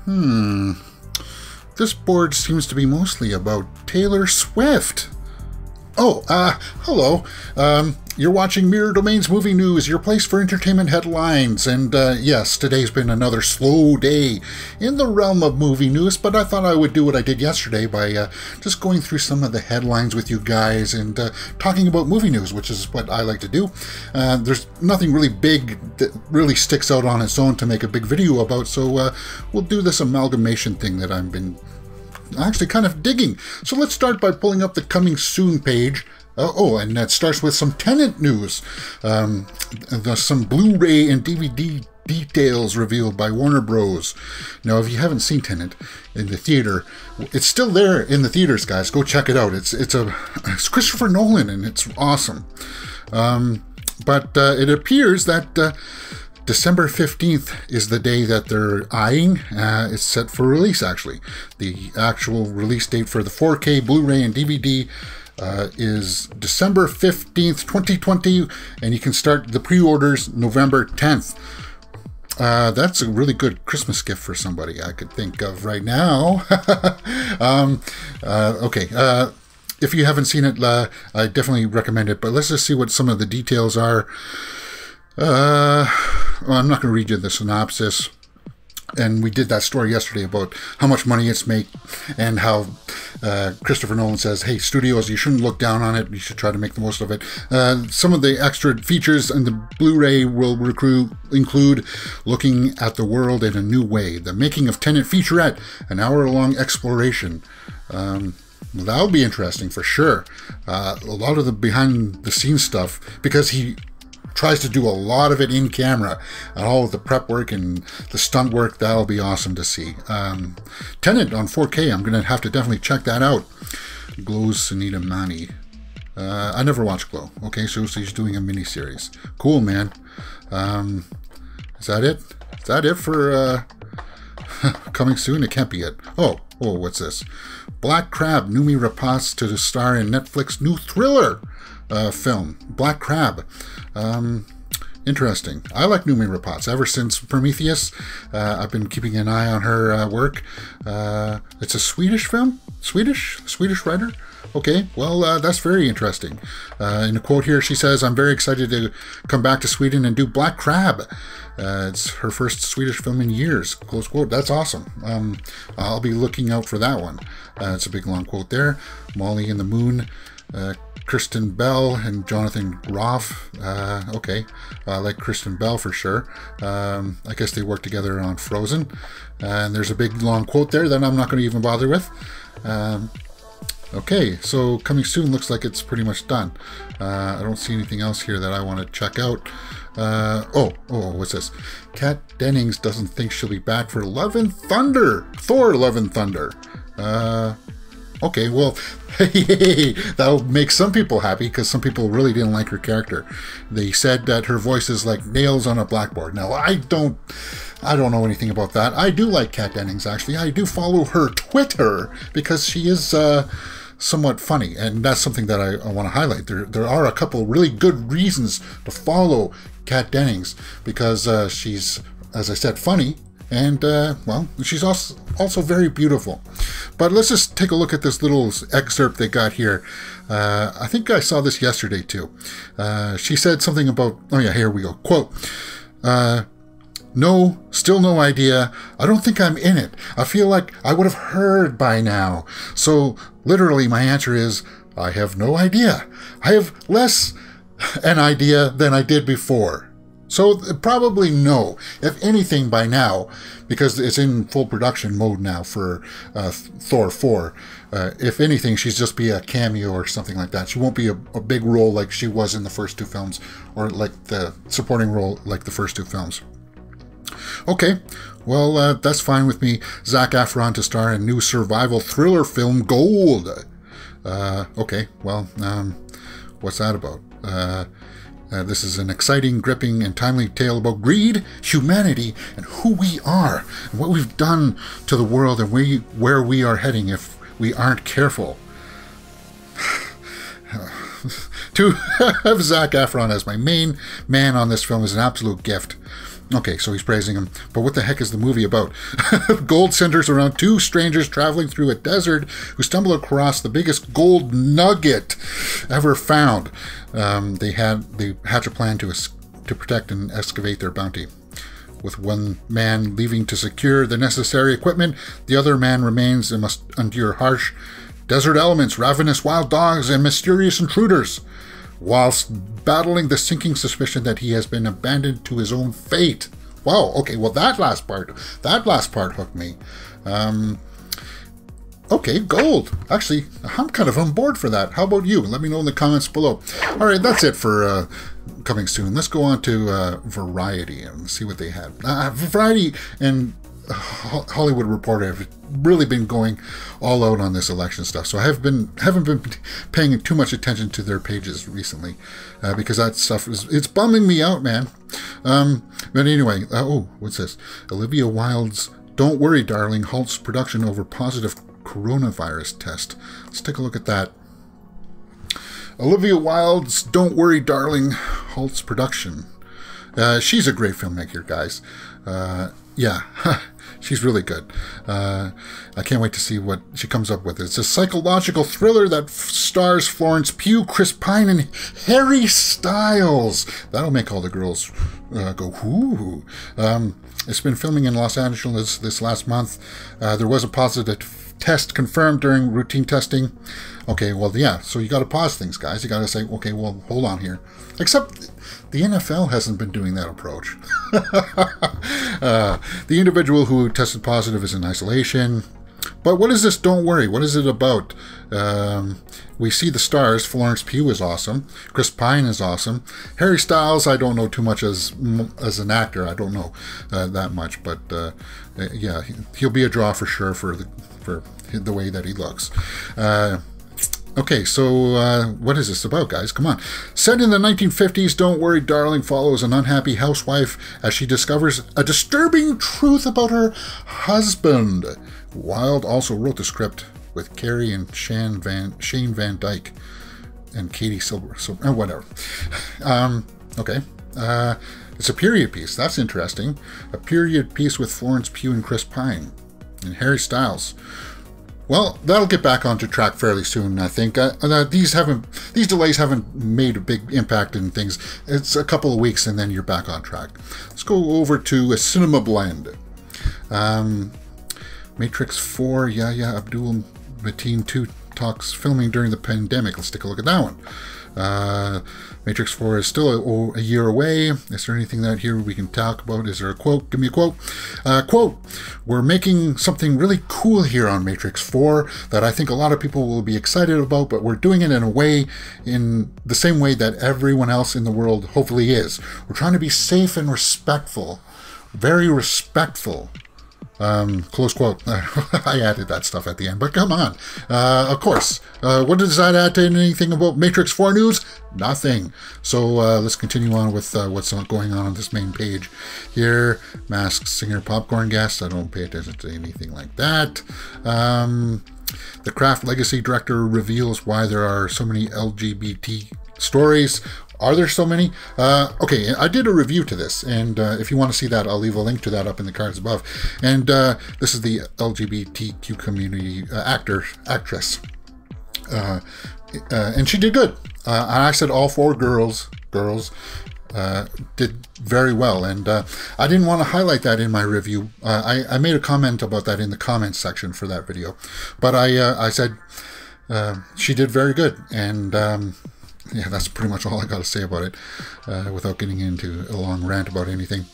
This board seems to be mostly about Taylor Swift. Oh, hello. You're watching Mirror Domain's Movie News, your place for entertainment headlines. And yes, today's been another slow day in the realm of movie news, but I thought I would do what I did yesterday by just going through some of the headlines with you guys and talking about movie news, which is what I like to do. There's nothing really big that really sticks out on its own to make a big video about, so we'll do this amalgamation thing that I've been actually kind of digging. So let's start by pulling up the coming soon page. And that starts with some Tenet news. Some Blu-ray and DVD details revealed by Warner Bros. Now, if you haven't seen Tenet in the theater, it's still there in the theaters, guys. Go check it out. It's Christopher Nolan, and it's awesome. But it appears that December 15th is the day that they're eyeing. It's set for release, actually. The actual release date for the 4K Blu-ray and DVD is December 15th, 2020, and you can start the pre-orders November 10th. That's a really good Christmas gift for somebody I could think of right now. Okay. If you haven't seen it, I definitely recommend it, but let's just see what some of the details are. Well, I'm not going to read you the synopsis. And we did that story yesterday about how much money it's made and how Christopher Nolan says, hey, studios, you shouldn't look down on it. You should try to make the most of it. Some of the extra features in the Blu-ray will include looking at the world in a new way, the making of Tenet featurette, an hour-long exploration. Well, that'll be interesting for sure. A lot of the behind-the-scenes stuff, because he tries to do a lot of it in camera, and all of the prep work and the stunt work. That'll be awesome to see. Tenet on 4K, I'm gonna have to definitely check that out. Glow's Sunita Mani. I never watched Glow. Okay, so he's doing a mini-series. Cool, man. Is that it? Is that it for coming soon? It can't be it. Oh, what's this? Black Crab, Noomi Rapace to star in Netflix new thriller film, Black Crab. Interesting. I like Noomi Rapace. Ever since Prometheus, I've been keeping an eye on her work. It's a Swedish film? Swedish writer? Okay, well, that's very interesting. In a quote here, she says, I'm very excited to come back to Sweden and do Black Crab. It's her first Swedish film in years. Close quote. That's awesome. I'll be looking out for that one. It's a big long quote there. Molly and the Moon. Kristen Bell and Jonathan Groff. Okay, I like Kristen Bell for sure. I guess they worked together on Frozen. And there's a big long quote there that I'm not going to even bother with. Okay, so coming soon looks like it's pretty much done. I don't see anything else here that I want to check out. What's this? Kat Dennings doesn't think she'll be back for Love and Thunder. Thor Love and Thunder. Okay, well, hey, that'll make some people happy because some people really didn't like her character. They said that her voice is like nails on a blackboard. Now, I don't know anything about that. I do like Kat Dennings, actually. I do follow her Twitter because she is somewhat funny, and that's something that I want to highlight. There are a couple really good reasons to follow Kat Dennings because she's, as I said, funny. And, well, she's also very beautiful. But let's just take a look at this little excerpt they got here. I think I saw this yesterday, too. She said something about, oh yeah, here we go. Quote, no, still no idea. I don't think I'm in it. I feel like I would have heard by now. So, literally, my answer is, I have no idea. I have less an idea than I did before. So probably no, if anything by now, because it's in full production mode now for Thor 4. If anything, she's just be a cameo or something like that. She won't be a big role like she was in the first two films, or like the supporting role like the first two films. Okay, well, that's fine with me. Zac Efron to star in new survival thriller film Gold. Okay, well, what's that about? This is an exciting, gripping, and timely tale about greed, humanity, and who we are, and what we've done to the world, and where we are heading if we aren't careful. To have Zac Efron as my main man on this film is an absolute gift. Okay, so he's praising him. But what the heck is the movie about? Gold centers around two strangers traveling through a desert who stumble across the biggest gold nugget ever found. They hatch a plan to protect and excavate their bounty. With one man leaving to secure the necessary equipment, the other man remains and must endure harsh desert elements, ravenous wild dogs, and mysterious intruders, whilst battling the sinking suspicion that he has been abandoned to his own fate. Wow, okay, well that last part hooked me. Okay, gold. Actually, I'm kind of on board for that. How about you? Let me know in the comments below. All right, that's it for coming soon. Let's go on to Variety and see what they had. Variety and Hollywood Reporter have really been going all out on this election stuff, so I haven't been paying too much attention to their pages recently because that stuff it's bumming me out, man. But anyway, oh, what's this? Olivia Wilde's "Don't Worry, Darling" halts production over positive coronavirus test. Let's take a look at that. Olivia Wilde's "Don't Worry, Darling" halts production. She's a great filmmaker, guys. Yeah, she's really good. I can't wait to see what she comes up with. It's a psychological thriller that stars Florence Pugh, Chris Pine, and Harry Styles. That'll make all the girls go, whoo. It's been filming in Los Angeles this last month. There was a positive test confirmed during routine testing. Okay, well, yeah, so you got to pause things, guys. You got to say, okay, well, hold on here. Except the NFL hasn't been doing that approach. The individual who tested positive is in isolation. But what is this "Don't Worry"? What is it about? We see the stars. Florence Pugh is awesome. Chris Pine is awesome. Harry Styles, I don't know too much as an actor. I don't know that much, but yeah, he'll be a draw for sure for the way that he looks. Okay, so what is this about, guys? Come on. Set in the 1950s, "Don't Worry, Darling" follows an unhappy housewife as she discovers a disturbing truth about her husband. Wilde also wrote the script with Carrie and Shane Van Dyke and Katie Silver. So, whatever. Okay. It's a period piece. That's interesting. A period piece with Florence Pugh and Chris Pine and Harry Styles. Well, that'll get back onto track fairly soon, I think. These delays haven't made a big impact in things. It's a couple of weeks and then you're back on track. Let's go over to a Cinema Blend. Matrix 4, Yahya Abdul-Mateen 2 talks filming during the pandemic. Let's take a look at that one. Matrix 4 is still a year away. Is there anything that here we can talk about? Is there a quote? Give me a quote. Quote, "We're making something really cool here on Matrix 4 that I think a lot of people will be excited about, but we're doing it in the same way that everyone else in the world hopefully is. We're trying to be safe and respectful. Very respectful." Close quote. I added that stuff at the end, but come on. Of course. What does that add to anything about Matrix 4 news? Nothing. So let's continue on with what's going on this main page here. Masked Singer Popcorn Guest. I don't pay attention to anything like that. The Craft Legacy director reveals why there are so many LGBT stories. Are there so many? Okay, I did a review to this, and if you want to see that, I'll leave a link to that up in the cards above. And this is the LGBTQ community actress. And she did good. I said all four girls did very well, and I didn't want to highlight that in my review. I made a comment about that in the comments section for that video, but I said she did very good, and yeah, that's pretty much all I got to say about it without getting into a long rant about anything.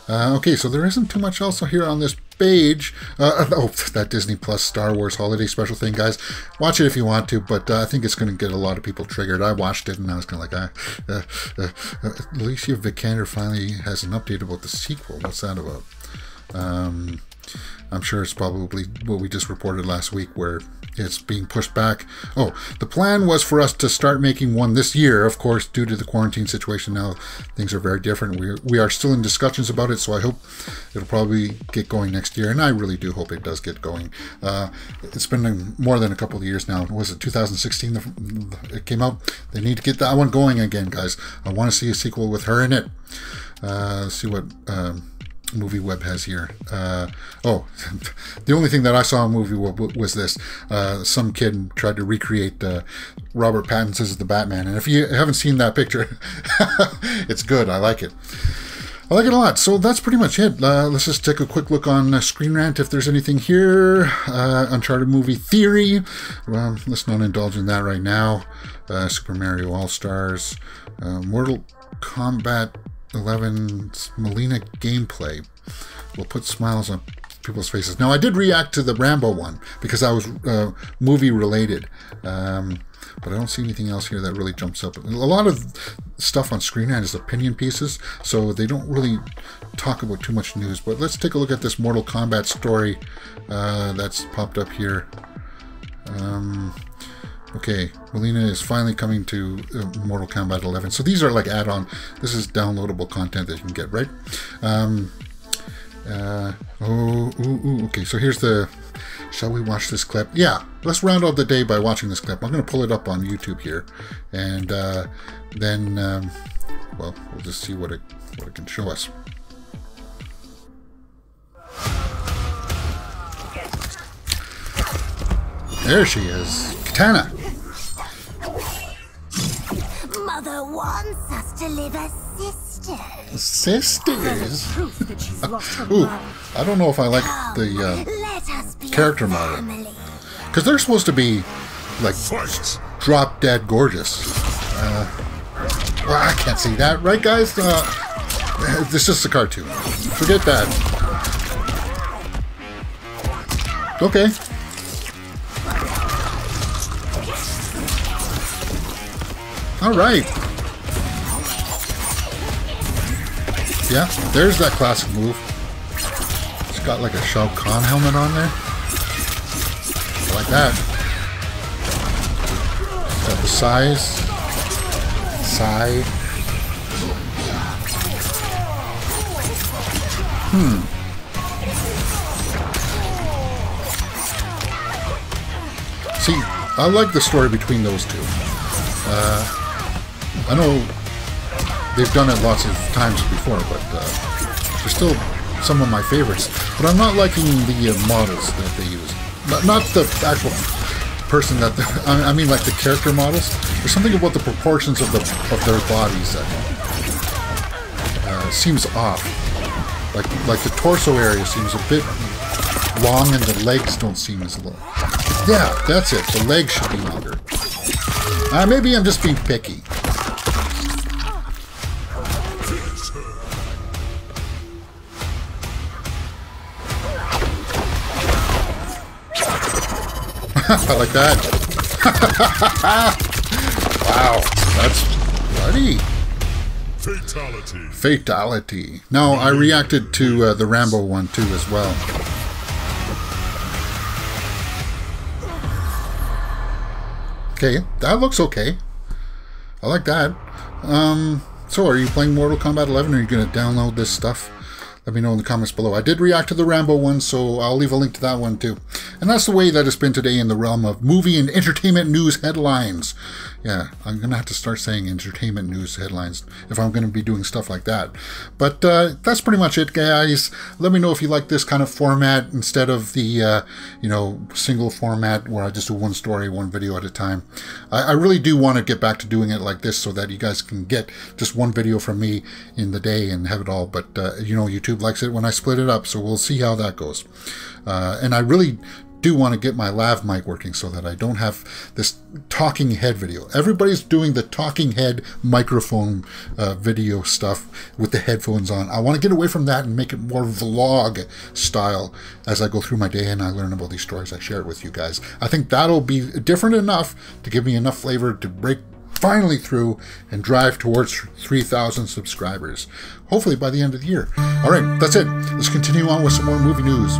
Okay, so there isn't too much else here on this page. Oh, that Disney Plus Star Wars holiday special thing, guys. Watch it if you want to, but I think it's going to get a lot of people triggered. I watched it and I was kind of like, Alicia Vikander finally has an update about the sequel. What's that about? I'm sure it's probably what we just reported last week where it's being pushed back. Oh, the plan was for us to start making one this year. Of course, due to the quarantine situation now, things are very different. We are still in discussions about it, so I hope it'll probably get going next year, and I really do hope it does get going. It's been more than a couple of years now. Was it 2016 it came out? They need to get that one going again, guys. I want to see a sequel with her in it. Let's see what else Movie Web has here? Oh, the only thing that I saw on Movie Web was this. Some kid tried to recreate Robert Pattinson's The Batman. And if you haven't seen that picture, it's good. I like it. I like it a lot. So that's pretty much it. Let's just take a quick look on Screen Rant if there's anything here. Uncharted movie theory. Well, let's not indulge in that right now. Super Mario All-Stars. Mortal Kombat 11's Mileena gameplay will put smiles on people's faces. Now, I did react to the Rambo one because I was movie related. But I don't see anything else here that really jumps up. A lot of stuff on Screen Rant is opinion pieces, so they don't really talk about too much news. But let's take a look at this Mortal Kombat story that's popped up here. Okay, Mileena is finally coming to Mortal Kombat 11. So these are like add-on. This is downloadable content that you can get, right? Okay, so here's the... Shall we watch this clip? Yeah, let's round out the day by watching this clip. I'm going to pull it up on YouTube here, and then, well, we'll just see what it can show us. There she is, Katana. Mother wants us to live as sisters. Sisters? Ooh, I don't know if I like the character model, because they're supposed to be like drop dead gorgeous. Well, I can't see that, right, guys? This is a cartoon. Forget that. Okay. All right. Yeah, there's that classic move. It's got like a Shao Kahn helmet on there. I like that. Got the size. See, I like the story between those two. I know they've done it lots of times before, but they're still some of my favorites. But I'm not liking the models that they use. Not the actual person that... I mean, like the character models. There's something about the proportions of their bodies that seems off. Like the torso area seems a bit long, and the legs don't seem as long. Yeah, that's it. The legs should be longer. Maybe I'm just being picky. I like that. Wow, that's bloody. Fatality. Fatality. Now, I reacted to the Rambo one too as well. Okay, that looks okay. I like that. So are you playing Mortal Kombat 11, or are you going to download this stuff? Let me know in the comments below. I did react to the Rambo one, so I'll leave a link to that one too. And that's the way that it's been today in the realm of movie and entertainment news headlines. Yeah, I'm going to have to start saying entertainment news headlines if I'm going to be doing stuff like that. But that's pretty much it, guys. Let me know if you like this kind of format instead of the, you know, single format where I just do one story, one video at a time. I really do want to get back to doing it like this so that you guys can get just one video from me in the day and have it all. But, you know, YouTube likes it when I split it up, so we'll see how that goes. And I really do want to get my lav mic working so that I don't have this talking head video. Everybody's doing the talking head microphone video stuff with the headphones on. I want to get away from that and make it more vlog style as I go through my day and I learn about these stories. I share it with you guys. I think that'll be different enough to give me enough flavor to break finally through and drive towards 3,000 subscribers. Hopefully by the end of the year. All right, that's it. Let's continue on with some more movie news.